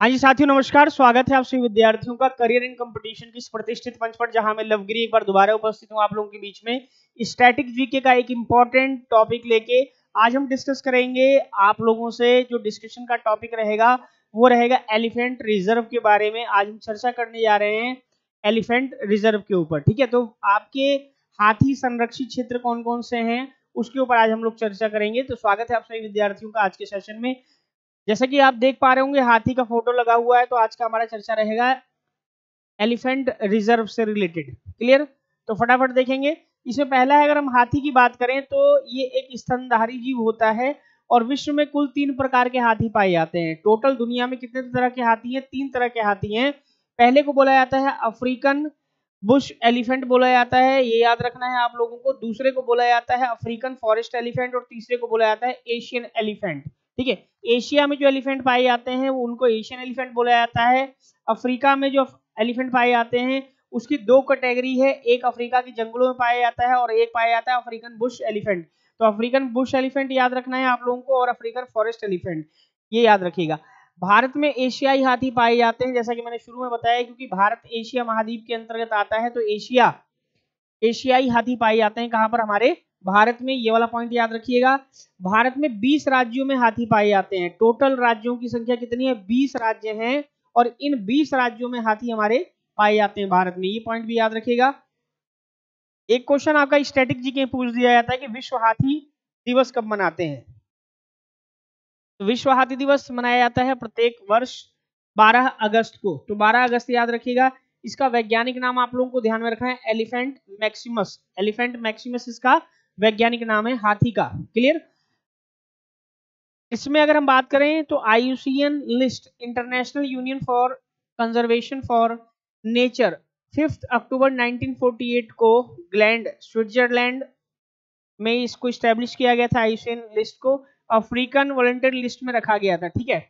हाँ जी साथियों, नमस्कार। स्वागत है आप सभी विद्यार्थियों का करियर इन कंपटीशन की इस प्रतिष्ठित मंच पर, जहां मैं लवगिरी एक बार दोबारा उपस्थित हूं आप लोगों के बीच में स्टैटिक जीके का एक इंपॉर्टेंट टॉपिक लेके। आज हम डिस्कस करेंगे आप लोगों से। जो डिस्कशन का टॉपिक रहेगा वो रहेगा एलिफेंट रिजर्व के बारे में। आज हम चर्चा करने जा रहे हैं एलिफेंट रिजर्व के ऊपर। ठीक है, तो आपके हाथी संरक्षित क्षेत्र कौन कौन से हैं उसके ऊपर आज हम लोग चर्चा करेंगे। तो स्वागत है आप सभी विद्यार्थियों का आज के सेशन में। जैसा कि आप देख पा रहे होंगे हाथी का फोटो लगा हुआ है, तो आज का हमारा चर्चा रहेगा एलिफेंट रिजर्व से रिलेटेड। क्लियर? तो फटाफट देखेंगे। इसमें पहला है, अगर हम हाथी की बात करें तो ये एक स्तनधारी जीव होता है और विश्व में कुल 3 प्रकार के हाथी पाए जाते हैं। टोटल दुनिया में कितने तरह के हाथी हैं? 3 तरह के हाथी हैं। पहले को बोला जाता है अफ्रीकन बुश एलिफेंट बोला जाता है, ये याद रखना है आप लोगों को। दूसरे को बोला जाता है अफ्रीकन फॉरेस्ट एलिफेंट और तीसरे को बोला जाता है एशियन एलिफेंट। ठीक है, एशिया में जो एलिफेंट पाए जाते हैं वो उनको एशियन एलिफेंट बोला जाता है। अफ्रीका में जो एलिफेंट पाए जाते हैं उसकी 2 कैटेगरी है, एक अफ्रीका के जंगलों में पाया जाता है और एक पाया जाता है अफ्रीकन बुश एलिफेंट। तो अफ्रीकन बुश एलिफेंट याद रखना है आप लोगों को और अफ्रीकन फॉरेस्ट एलिफेंट ये याद रखिएगा। भारत में एशियाई हाथी पाए जाते हैं, जैसा कि मैंने शुरू में बताया, क्योंकि भारत एशिया महाद्वीप के अंतर्गत आता है, तो एशियाई हाथी पाए जाते हैं कहां पर? हमारे भारत में। ये वाला पॉइंट याद रखिएगा। भारत में 20 राज्यों में हाथी पाए जाते हैं। टोटल राज्यों की संख्या कितनी है? 20 राज्य हैं और इन 20 राज्यों में हाथी हमारे पाए जाते हैं भारत में। ये पॉइंट भी याद रखिएगा। एक क्वेश्चन आपका स्टैटिक जी के पूछ दिया जाता है कि विश्व हाथी दिवस कब मनाते हैं? तो विश्व हाथी दिवस मनाया जाता है प्रत्येक वर्ष 12 अगस्त को। तो 12 अगस्त याद रखिएगा। इसका वैज्ञानिक नाम आप लोगों को ध्यान में रखना है, एलिफेंट मैक्सिमस। एलिफेंट मैक्सिमस इसका वैज्ञानिक नाम है हाथी का। क्लियर? इसमें अगर हम बात करें तो IUCN list, international union for conservation for nature, 5 अक्टूबर 1948 को ग्लैंड स्विट्जरलैंड में इसको स्टैब्लिश किया गया था। आईयूसीएन लिस्ट को अफ्रीकन वॉलंटरी लिस्ट में रखा गया था। ठीक है,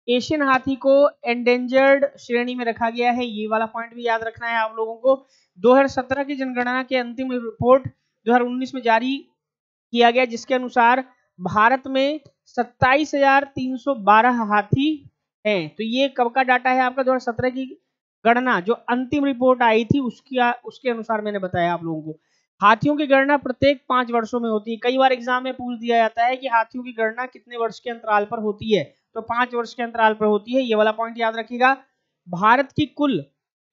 एशियन हाथी को एंडेंजर्ड श्रेणी में रखा गया है। ये वाला पॉइंट भी याद रखना है आप लोगों को। 2017 की जनगणना के अंतिम रिपोर्ट 2019 में जारी किया गया, जिसके अनुसार भारत में 27,312 हाथी हैं। तो ये कब का डाटा है आपका? 2017 की गणना जो अंतिम रिपोर्ट आई थी उसके अनुसार मैंने बताया आप लोगों को। हाथियों की गणना प्रत्येक 5 वर्षों में होती है। कई बार एग्जाम में पूछ दिया जाता है कि हाथियों की गणना कितने वर्ष के अंतराल पर होती है? तो 5 वर्ष के अंतराल पर होती है। ये वाला पॉइंट याद रखिएगा। भारत की कुल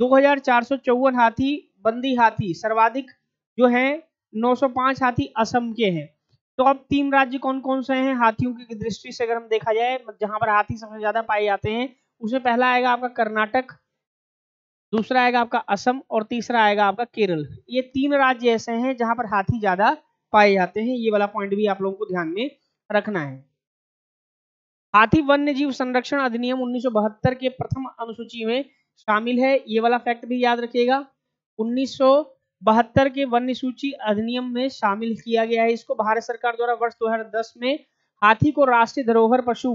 2454 हाथी बंदी हाथी, सर्वाधिक जो है 905 हाथी असम के हैं। तो अब 3 राज्य कौन कौन से हैं हाथियों की दृष्टि से अगर हम देखा जाए, जहां पर हाथी सबसे ज्यादा पाए जाते हैं? उसमें पहला आएगा आपका कर्नाटक, दूसरा आएगा आपका असम और तीसरा आएगा आपका केरल। ये 3 राज्य ऐसे हैं जहां पर हाथी ज्यादा पाए जाते हैं। ये वाला पॉइंट भी आप लोगों को ध्यान में रखना है। हाथी वन्य जीव संरक्षण अधिनियम 1972 के प्रथम अनुसूची में शामिल है। ये वाला फैक्ट भी याद रखिएगा। 1972 के वन्य सूची अधिनियम में शामिल किया गया है इसको। भारत सरकार द्वारा वर्ष 2010 में हाथी को राष्ट्रीय धरोहर पशु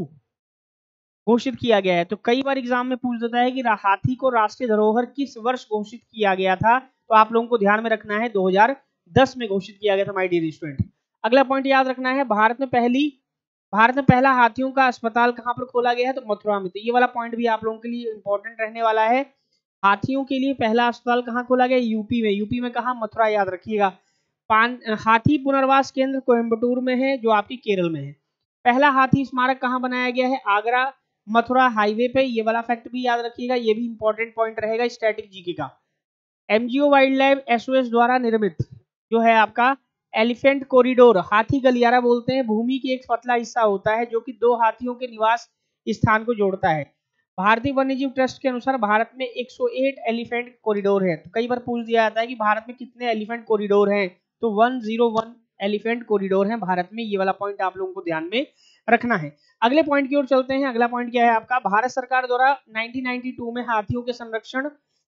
घोषित किया गया है। तो कई बार एग्जाम में पूछ देता है कि हाथी को राष्ट्रीय धरोहर किस वर्ष घोषित किया गया था? तो आप लोगों को ध्यान में रखना है 2010 में घोषित किया गया था माय डियर स्टूडेंट। अगला पॉइंट याद रखना है, भारत में पहला हाथियों का अस्पताल कहां पर खोला गया है? तो मथुरा में। तो ये वाला पॉइंट भी आप लोगों के लिए इंपॉर्टेंट रहने वाला है। हाथियों के लिए पहला अस्पताल कहां खोला गया? यूपी में। यूपी में कहा? मथुरा याद रखिएगा। हाथी पुनर्वास केंद्र कोयम्बटूर में है, जो आपकी केरल में है। पहला हाथी स्मारक कहां बनाया गया है? आगरा मथुरा हाईवे पे। ये वाला फैक्ट भी याद रखिएगा, ये भी इंपॉर्टेंट पॉइंट रहेगा स्टैटिक जीके का। एमजीओ वाइल्ड लाइफ एसओएस द्वारा निर्मित जो है आपका एलिफेंट कॉरिडोर, हाथी गलियारा बोलते हैं, भूमि की एक पतला हिस्सा होता है जो कि 2 हाथियों के निवास स्थान को जोड़ता है। भारतीय वन्यजीव ट्रस्ट के अनुसार भारत में 108 एलिफेंट कॉरिडोर है। तो कई बार पूछ दिया जाता है कि भारत में कितने एलिफेंट कॉरिडोर हैं? तो 101 एलिफेंट कॉरिडोर हैं भारत में। ये वाला पॉइंट आप लोगों को ध्यान में रखना है। अगले पॉइंट की ओर चलते हैं। अगला पॉइंट क्या है आपका? भारत सरकार द्वारा 1992 में हाथियों के संरक्षण,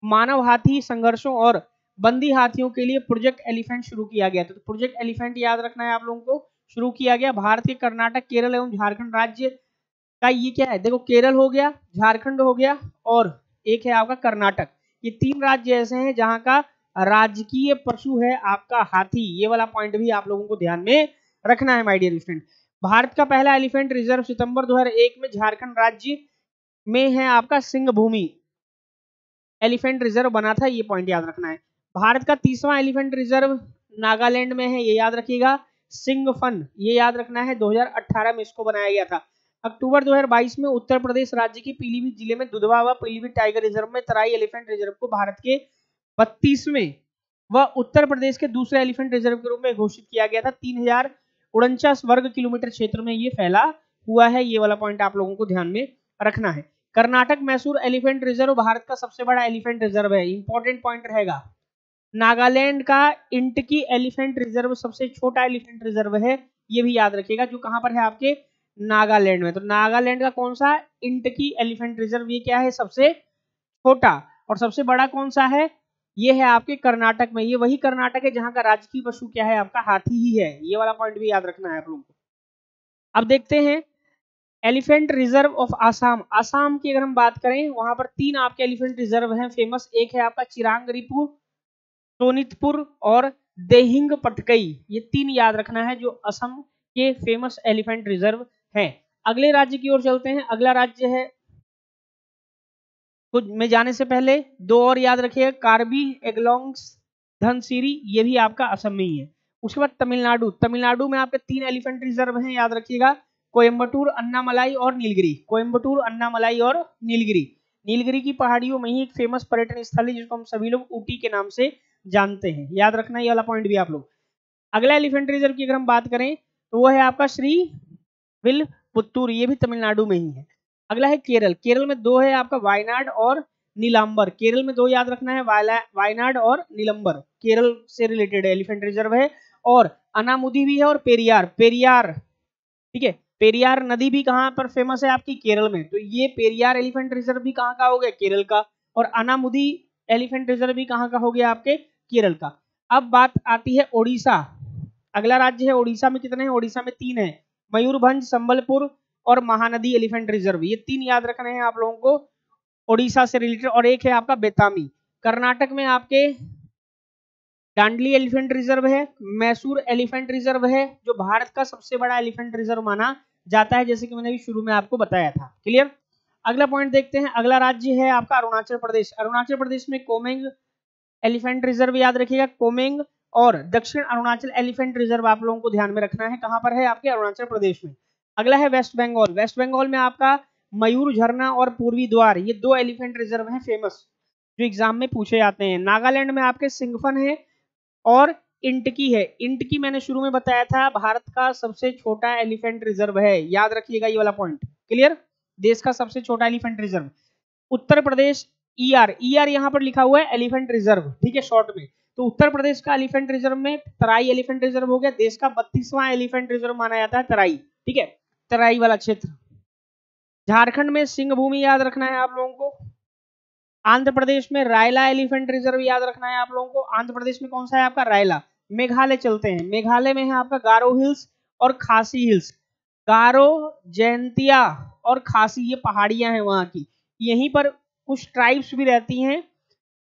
मानव हाथी संघर्षों और बंदी हाथियों के लिए प्रोजेक्ट एलिफेंट शुरू किया गया था। तो प्रोजेक्ट एलिफेंट याद रखना है आप लोगों को, शुरू किया गया। भारत के कर्नाटक, केरल एवं झारखंड राज्य का ये क्या है? देखो, केरल हो गया, झारखंड हो गया और एक है आपका कर्नाटक। ये 3 राज्य ऐसे हैं जहां का राजकीय पशु है आपका हाथी। ये वाला पॉइंट भी आप लोगों को ध्यान में रखना है माय डियर स्टूडेंट। भारत का पहला एलिफेंट रिजर्व सितंबर 2001 में झारखंड राज्य में है आपका सिंह भूमि एलिफेंट रिजर्व बना था, ये पॉइंट याद रखना है। भारत का 30वां एलिफेंट रिजर्व नागालैंड में है, ये याद रखिएगा। सिंगफन, ये याद रखना है, 2018 में इसको बनाया गया था। अक्टूबर 2022 में उत्तर प्रदेश राज्य के पीलीभीत जिले में दुधवा व पीलीभीत टाइगर रिजर्व में तराई एलिफेंट रिजर्व को भारत के 32वें व उत्तर प्रदेश के दूसरे एलिफेंट रिजर्व के रूप में घोषित किया गया था। 3049 वर्ग किलोमीटर क्षेत्र में ये फैला हुआ है, ये वाला पॉइंट आप लोगों को ध्यान में रखना है। कर्नाटक मैसूर एलिफेंट रिजर्व भारत का सबसे बड़ा एलिफेंट रिजर्व है, इंपॉर्टेंट पॉइंट रहेगा। नागालैंड का इंटकी एलिफेंट रिजर्व सबसे छोटा एलिफेंट रिजर्व है, ये भी याद रखिएगा, जो कहां पर है आपके नागालैंड में। तो नागालैंड का कौन सा इंटकी एलिफेंट रिजर्व, ये क्या है, सबसे छोटा। और सबसे बड़ा कौन सा है, ये है आपके कर्नाटक में। ये वही कर्नाटक है जहां का राजकीय पशु क्या है, आपका हाथी ही है, ये वाला पॉइंट भी याद रखना है आप लोगों को। अब देखते हैं elephant reserve of Assam. Assam की अगर हम बात करें, वहां पर 3 आपके एलिफेंट रिजर्व हैं फेमस। एक है आपका चिरांगरीपुर, सोनितपुर और देहिंग पटकई, ये 3 याद रखना है जो असम के फेमस एलिफेंट रिजर्व हैं। अगले राज्य की ओर चलते हैं। अगला राज्य है, कुछ में जाने से पहले 2 और याद रखिएगा, कार्बी एंगलोंग धनसिरी, ये भी आपका असम में ही है। उसके बाद तमिलनाडु, तमिलनाडु में आपके 3 एलिफेंट रिजर्व हैं, याद रखिएगा, कोयम्बटूर, अन्नामलाई और नीलगिरी। कोयम्बटूर, अन्नामलाई और नीलगिरी। नीलगिरी की पहाड़ियों में ही एक फेमस पर्यटन स्थल है जिसको हम सभी लोग ऊटी के नाम से जानते हैं, याद रखना ये वाला पॉइंट भी आप लोग। अगला एलिफेंट रिजर्व की अगर हम बात करें तो वो है आपका श्री विल्पुत्तूर, ये भी तमिलनाडु में ही है। अगला है केरल। केरल में 2 है आपका, वायनाड और नीलांबर। केरल में 2 याद रखना है, वायनाड और नीलंबर, केरल से रिलेटेड एलिफेंट रिजर्व है। और अनामुदी भी है और पेरियार, पेरियार, ठीक है, पेरियार नदी भी कहां पर फेमस है आपकी, केरल में। तो ये पेरियार एलिफेंट रिजर्व भी कहां का हो गया, केरल का। और अनामुदी एलिफेंट रिजर्व भी कहां का हो गया, आपके केरल का। अब बात आती है ओडिशा। अगला राज्य है ओडिशा में कितने हैं, ओडिशा में 3 है, मयूरभंज, संबलपुर और महानदी एलिफेंट रिजर्व, ये 3 याद रखने हैं आप लोगों को ओडिशा से रिलेटेड। और एक है आपका बेतामी। कर्नाटक में आपके डांडली एलिफेंट रिजर्व है, मैसूर एलिफेंट रिजर्व है, जो भारत का सबसे बड़ा एलिफेंट रिजर्व माना जाता है, जैसे कि मैंने भी शुरू में आपको बताया था। क्लियर। अगला पॉइंट देखते हैं। अगला राज्य है आपका अरुणाचल प्रदेश। अरुणाचल प्रदेश में कोमेंग एलिफेंट रिजर्व याद रखिएगा, कोमेंग। और दक्षिण अरुणाचल एलिफेंट रिजर्व आप लोगों को ध्यान में रखना है, कहां पर है, आपके अरुणाचल प्रदेश में। अगला है वेस्ट बंगाल। वेस्ट बंगाल में आपका मयूर झरना और पूर्वी द्वार, ये 2 एलिफेंट रिजर्व हैं फेमस, जो एग्जाम में पूछे जाते हैं। नागालैंड में आपके सिंगफन है और इंटकी है। इंटकी मैंने शुरू में बताया था, भारत का सबसे छोटा एलिफेंट रिजर्व है, याद रखिएगा ये वाला पॉइंट। क्लियर। देश का सबसे छोटा elephant reserve. Uttar Pradesh ER, ER यहां पर लिखा हुआ है एलिफेंट रिजर्व, ठीक है, शॉर्ट में। तो उत्तर प्रदेश का एलिफेंट रिजर्व में तराई एलिफेंट रिजर्व हो गया। देश का 32वां एलिफेंट रिजर्व माना जाता है तराई, ठीक है, तराई वाला क्षेत्र। झारखंड में सिंह भूमि याद रखना है आप लोगों को। आंध्र प्रदेश में रायला एलिफेंट रिजर्व याद रखना है आप लोगों को। आंध्र प्रदेश में कौन सा है आपका, रायला। मेघालय चलते हैं। मेघालय में है आपका गारो हिल्स और खासी हिल्स। गारो, जयंतिया और खासी, ये पहाड़ियां हैं वहां की। यहीं पर कुछ ट्राइब्स भी रहती हैं।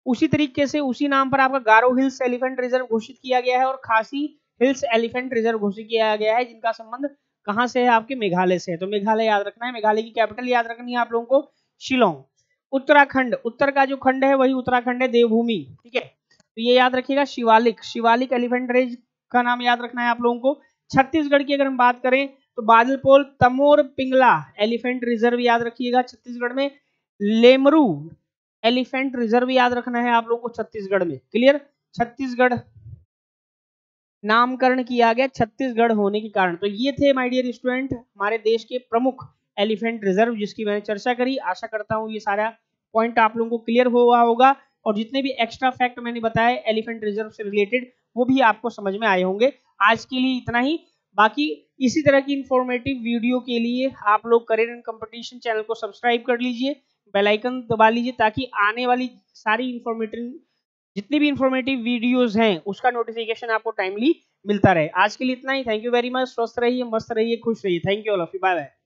उसी तरीके से उसी नाम पर आपका गारो हिल्स एलिफेंट रिजर्व घोषित किया गया है और खासी हिल्स एलिफेंट रिजर्व घोषित किया गया है, जिनका संबंध कहां से है, आपके मेघालय से है। तो मेघालय याद रखना है। मेघालय की कैपिटल याद रखनी है आप लोगों को, शिलोंग। उत्तराखंड, उत्तर का जो खंड है वही उत्तराखंड है, देवभूमि, ठीक है। तो ये याद रखिएगा, शिवालिक, शिवालिक एलिफेंट रेंज का नाम याद रखना है आप लोगों को। छत्तीसगढ़ की अगर हम बात करें तो बादलपोल, तमोर, पिंगला एलिफेंट रिजर्व याद रखिएगा छत्तीसगढ़ में। लेमरू एलिफेंट रिजर्व याद रखना है आप लोगों को छत्तीसगढ़ में। क्लियर। छत्तीसगढ़ नामकरण किया गया छत्तीसगढ़ होने के कारण। तो ये थे माय डियर स्टूडेंट हमारे देश के प्रमुख एलिफेंट रिजर्व जिसकी मैंने चर्चा करी। आशा करता हूँ ये सारा पॉइंट आप लोगों को क्लियर हुआ होगा और जितने भी एक्स्ट्रा फैक्ट मैंने बताए एलिफेंट रिजर्व से रिलेटेड वो भी आपको समझ में आए होंगे। आज के लिए इतना ही। बाकी इसी तरह की इंफॉर्मेटिव वीडियो के लिए आप लोग करियर एंड कंपटीशन चैनल को सब्सक्राइब कर लीजिए, बेल आइकन दबा लीजिए ताकि आने वाली सारी इंफॉर्मेटिव जितनी भी इंफॉर्मेटिव वीडियोस हैं उसका नोटिफिकेशन आपको टाइमली मिलता रहे। आज के लिए इतना ही। Thank you very much. स्वस्थ रहिए, मस्त रहिए, खुश रहिए। Thank you all of you. Bye bye.